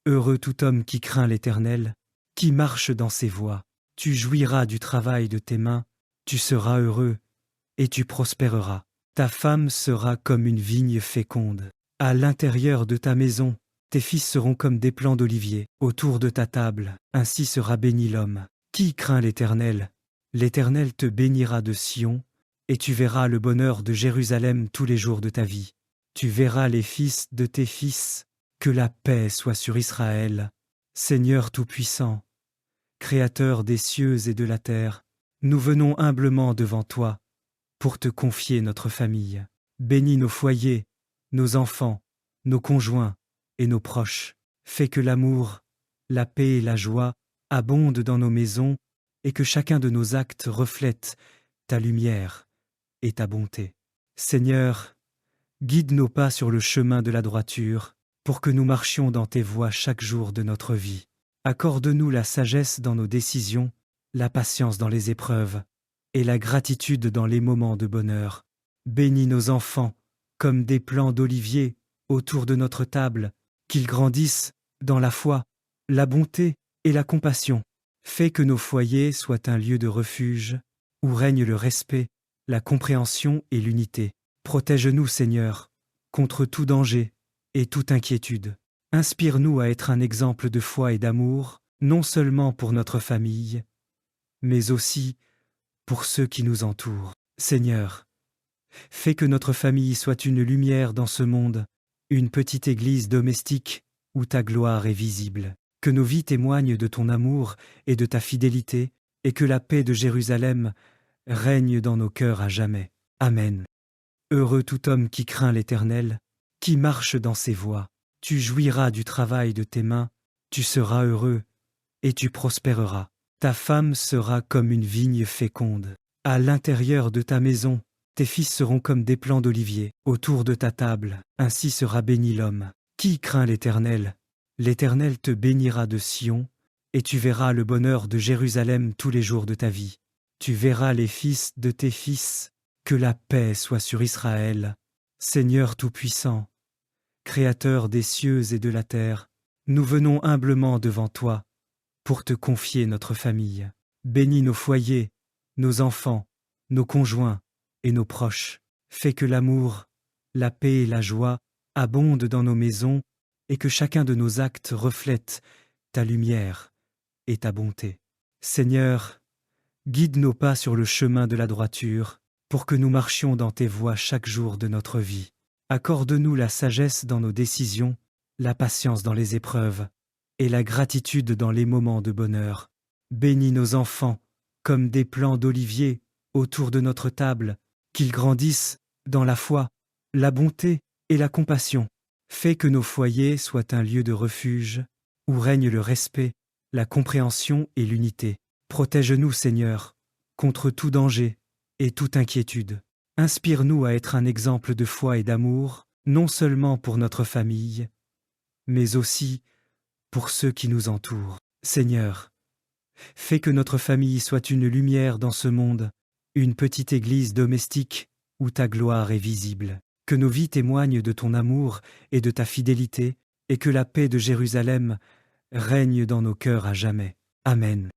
Heureux tout homme qui craint l'Éternel, qui marche dans ses voies. Tu jouiras du travail de tes mains, tu seras heureux, et tu prospéreras. Ta femme sera comme une vigne féconde. À l'intérieur de ta maison, tes fils seront comme des plants d'olivier. Autour de ta table, ainsi sera béni l'homme. Qui craint l'Éternel? L'Éternel te bénira de Sion, et tu verras le bonheur de Jérusalem tous les jours de ta vie. Tu verras les fils de tes fils. Que la paix soit sur Israël. Seigneur Tout-Puissant, Créateur des cieux et de la terre, nous venons humblement devant toi pour te confier notre famille. Bénis nos foyers, nos enfants, nos conjoints et nos proches. Fais que l'amour, la paix et la joie abondent dans nos maisons et que chacun de nos actes reflète ta lumière et ta bonté. Seigneur, guide nos pas sur le chemin de la droiture, pour que nous marchions dans tes voies chaque jour de notre vie. Accorde-nous la sagesse dans nos décisions, la patience dans les épreuves, et la gratitude dans les moments de bonheur. Bénis nos enfants, comme des plants d'olivier, autour de notre table, qu'ils grandissent dans la foi, la bonté et la compassion. Fais que nos foyers soient un lieu de refuge, où règne le respect, la compréhension et l'unité. Protège-nous, Seigneur, contre tout danger et toute inquiétude. Inspire-nous à être un exemple de foi et d'amour, non seulement pour notre famille, mais aussi pour ceux qui nous entourent. Seigneur, fais que notre famille soit une lumière dans ce monde, une petite église domestique où ta gloire est visible. Que nos vies témoignent de ton amour et de ta fidélité, et que la paix de Jérusalem règne dans nos cœurs à jamais. Amen. Heureux tout homme qui craint l'Éternel, qui marche dans ses voies. Tu jouiras du travail de tes mains, tu seras heureux, et tu prospéreras. Ta femme sera comme une vigne féconde. À l'intérieur de ta maison, tes fils seront comme des plants d'olivier. Autour de ta table, ainsi sera béni l'homme. Qui craint l'Éternel? L'Éternel te bénira de Sion, et tu verras le bonheur de Jérusalem tous les jours de ta vie. Tu verras les fils de tes fils. Que la paix soit sur Israël. Seigneur Tout-Puissant, Créateur des cieux et de la terre, nous venons humblement devant toi pour te confier notre famille. Bénis nos foyers, nos enfants, nos conjoints et nos proches. Fais que l'amour, la paix et la joie abondent dans nos maisons et que chacun de nos actes reflète ta lumière et ta bonté. Seigneur, guide nos pas sur le chemin de la droiture, pour que nous marchions dans tes voies chaque jour de notre vie. Accorde-nous la sagesse dans nos décisions, la patience dans les épreuves, et la gratitude dans les moments de bonheur. Bénis nos enfants, comme des plants d'olivier, autour de notre table, qu'ils grandissent dans la foi, la bonté et la compassion. Fais que nos foyers soient un lieu de refuge, où règne le respect, la compréhension et l'unité. Protège-nous, Seigneur, contre tout danger et toute inquiétude. Inspire-nous à être un exemple de foi et d'amour, non seulement pour notre famille, mais aussi pour ceux qui nous entourent. Seigneur, fais que notre famille soit une lumière dans ce monde, une petite église domestique où ta gloire est visible. Que nos vies témoignent de ton amour et de ta fidélité, et que la paix de Jérusalem règne dans nos cœurs à jamais. Amen.